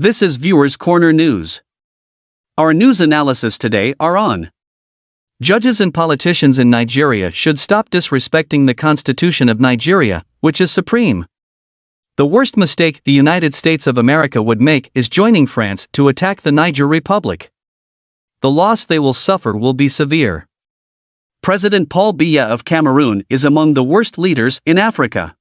This is Viewers Corner News. Our news analysis today are on: judges and politicians in Nigeria should stop disrespecting the Constitution of Nigeria, which is supreme. The worst mistake the United States of America would make is joining France to attack the Niger Republic. The loss they will suffer will be severe. President Paul Biya of Cameroon is among the worst leaders in Africa.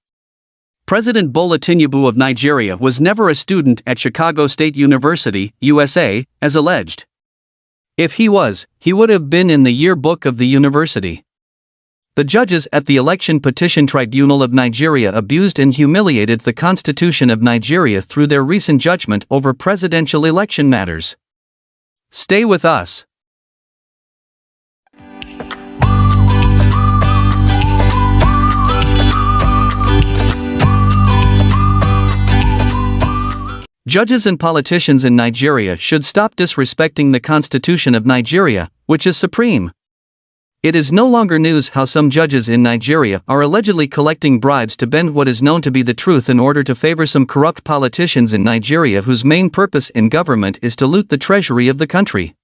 President Bola Tinubu of Nigeria was never a student at Chicago State University, USA, as alleged. If he was, he would have been in the yearbook of the university. The judges at the Election Petition Tribunal of Nigeria abused and humiliated the Constitution of Nigeria through their recent judgment over presidential election matters. Stay with us. Judges and politicians in Nigeria should stop disrespecting the Constitution of Nigeria, which is supreme. It is no longer news how some judges in Nigeria are allegedly collecting bribes to bend what is known to be the truth in order to favor some corrupt politicians in Nigeria whose main purpose in government is to loot the treasury of the country.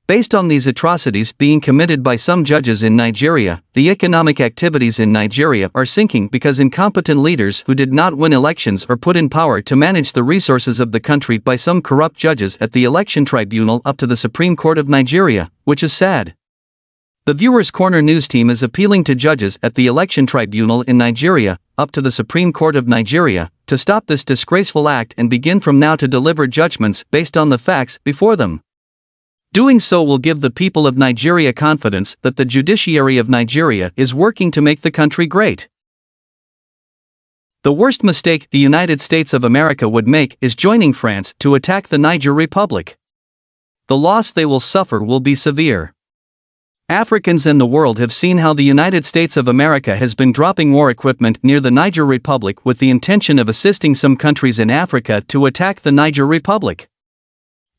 Based on these atrocities being committed by some judges in Nigeria, the economic activities in Nigeria are sinking because incompetent leaders who did not win elections are put in power to manage the resources of the country by some corrupt judges at the Election Tribunal up to the Supreme Court of Nigeria, which is sad. The Viewers Corner news team is appealing to judges at the Election Tribunal in Nigeria, up to the Supreme Court of Nigeria, to stop this disgraceful act and begin from now to deliver judgments based on the facts before them. Doing so will give the people of Nigeria confidence that the judiciary of Nigeria is working to make the country great. The worst mistake the United States of America would make is joining France to attack the Niger Republic. The loss they will suffer will be severe. Africans and the world have seen how the United States of America has been dropping war equipment near the Niger Republic with the intention of assisting some countries in Africa to attack the Niger Republic.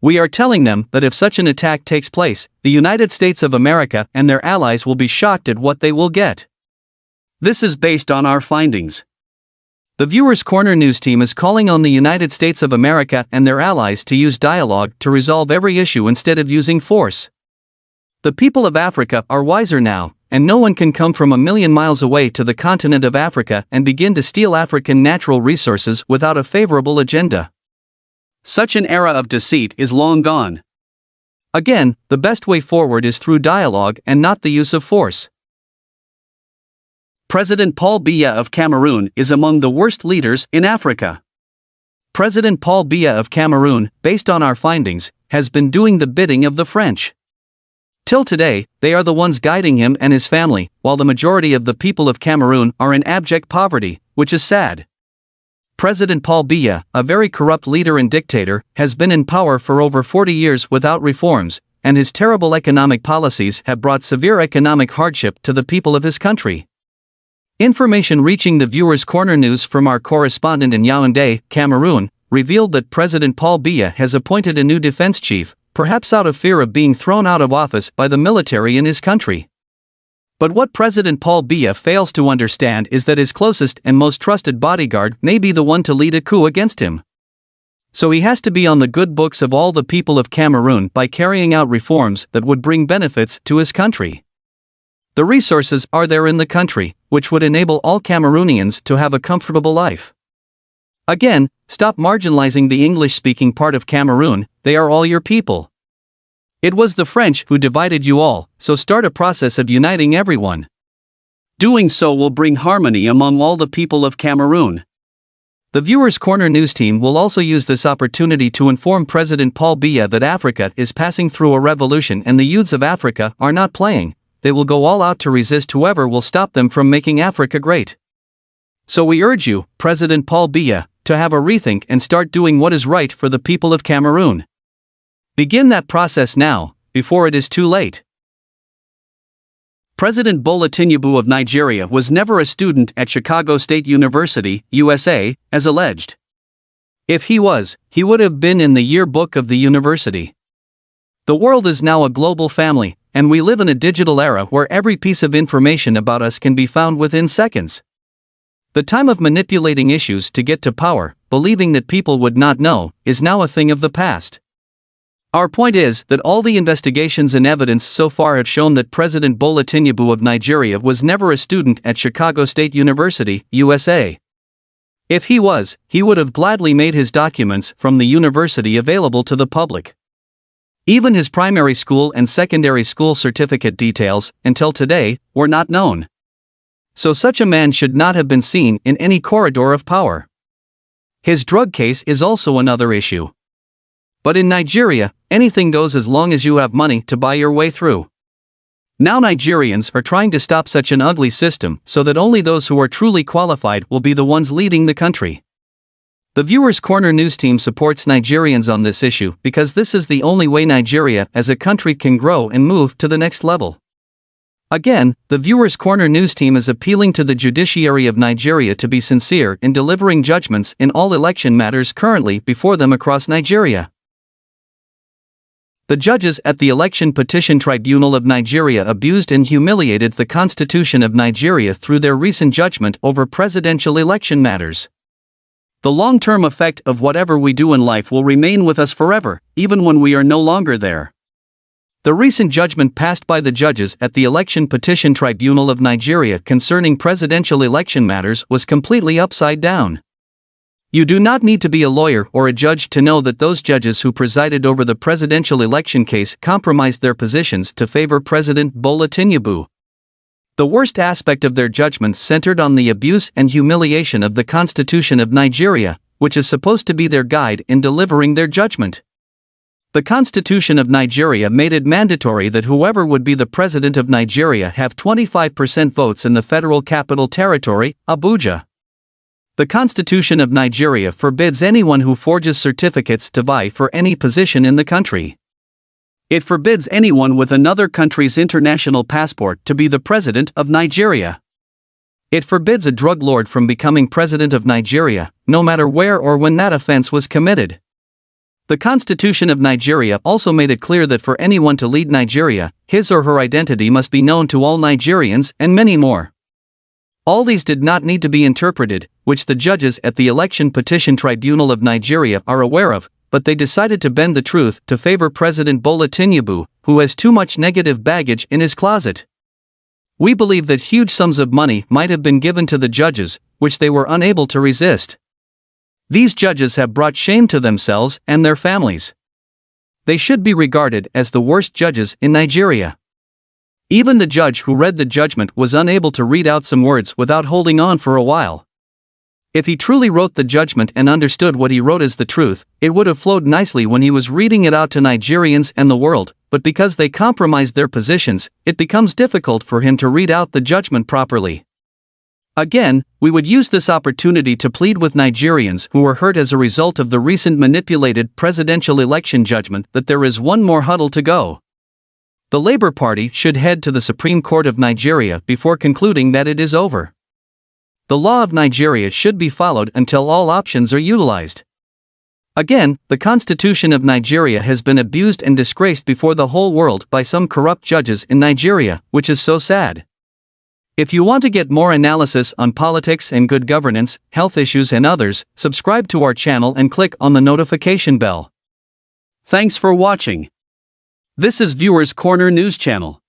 We are telling them that if such an attack takes place, the United States of America and their allies will be shocked at what they will get. This is based on our findings. The Viewers Corner news team is calling on the United States of America and their allies to use dialogue to resolve every issue instead of using force. The people of Africa are wiser now, and no one can come from a million miles away to the continent of Africa and begin to steal African natural resources without a favorable agenda. Such an era of deceit is long gone. Again, the best way forward is through dialogue and not the use of force. President Paul Biya of Cameroon is among the worst leaders in Africa. President Paul Biya of Cameroon, based on our findings, has been doing the bidding of the French. Till today, they are the ones guiding him and his family, while the majority of the people of Cameroon are in abject poverty, which is sad. President Paul Biya, a very corrupt leader and dictator, has been in power for over 40 years without reforms, and his terrible economic policies have brought severe economic hardship to the people of his country. Information reaching the Viewers Corner news from our correspondent in Yaoundé, Cameroon, revealed that President Paul Biya has appointed a new defense chief, perhaps out of fear of being thrown out of office by the military in his country. But what President Paul Biya fails to understand is that his closest and most trusted bodyguard may be the one to lead a coup against him. So he has to be on the good books of all the people of Cameroon by carrying out reforms that would bring benefits to his country. The resources are there in the country, which would enable all Cameroonians to have a comfortable life. Again, stop marginalizing the English-speaking part of Cameroon, they are all your people. It was the French who divided you all, so start a process of uniting everyone. Doing so will bring harmony among all the people of Cameroon. The Viewers Corner news team will also use this opportunity to inform President Paul Biya that Africa is passing through a revolution and the youths of Africa are not playing. They will go all out to resist whoever will stop them from making Africa great. So we urge you, President Paul Biya, to have a rethink and start doing what is right for the people of Cameroon. Begin that process now, before it is too late. President Bola Tinubu of Nigeria was never a student at Chicago State University, USA, as alleged. If he was, he would have been in the yearbook of the university. The world is now a global family, and we live in a digital era where every piece of information about us can be found within seconds. The time of manipulating issues to get to power, believing that people would not know, is now a thing of the past. Our point is that all the investigations and evidence so far have shown that President Bola Tinubu of Nigeria was never a student at Chicago State University, USA. If he was, he would have gladly made his documents from the university available to the public. Even his primary school and secondary school certificate details, until today, were not known. So such a man should not have been seen in any corridor of power. His drug case is also another issue. But in Nigeria, anything goes as long as you have money to buy your way through. Now Nigerians are trying to stop such an ugly system so that only those who are truly qualified will be the ones leading the country. The Viewers Corner news team supports Nigerians on this issue because this is the only way Nigeria as a country can grow and move to the next level. Again, the Viewers Corner news team is appealing to the judiciary of Nigeria to be sincere in delivering judgments in all election matters currently before them across Nigeria. The judges at the Election Petition Tribunal of Nigeria abused and humiliated the Constitution of Nigeria through their recent judgment over presidential election matters. The long-term effect of whatever we do in life will remain with us forever, even when we are no longer there. The recent judgment passed by the judges at the Election Petition Tribunal of Nigeria concerning presidential election matters was completely upside down. You do not need to be a lawyer or a judge to know that those judges who presided over the presidential election case compromised their positions to favor President Bola Tinubu. The worst aspect of their judgment centered on the abuse and humiliation of the Constitution of Nigeria, which is supposed to be their guide in delivering their judgment. The Constitution of Nigeria made it mandatory that whoever would be the president of Nigeria have 25% votes in the Federal Capital Territory, Abuja. The Constitution of Nigeria forbids anyone who forges certificates to vie for any position in the country. It forbids anyone with another country's international passport to be the president of Nigeria. It forbids a drug lord from becoming president of Nigeria, no matter where or when that offense was committed. The Constitution of Nigeria also made it clear that for anyone to lead Nigeria, his or her identity must be known to all Nigerians and many more. All these did not need to be interpreted, which the judges at the Election Petition Tribunal of Nigeria are aware of, but they decided to bend the truth to favor President Bola Tinubu, who has too much negative baggage in his closet. We believe that huge sums of money might have been given to the judges, which they were unable to resist. These judges have brought shame to themselves and their families. They should be regarded as the worst judges in Nigeria. Even the judge who read the judgment was unable to read out some words without holding on for a while. If he truly wrote the judgment and understood what he wrote as the truth, it would have flowed nicely when he was reading it out to Nigerians and the world, but because they compromised their positions, it becomes difficult for him to read out the judgment properly. Again, we would use this opportunity to plead with Nigerians who were hurt as a result of the recent manipulated presidential election judgment that there is one more hurdle to go. The Labour Party should head to the Supreme Court of Nigeria before concluding that it is over. The law of Nigeria should be followed until all options are utilized. Again, the Constitution of Nigeria has been abused and disgraced before the whole world by some corrupt judges in Nigeria, which is so sad. If you want to get more analysis on politics and good governance, health issues and others, subscribe to our channel and click on the notification bell. Thanks for watching. This is Viewers Corner News Channel.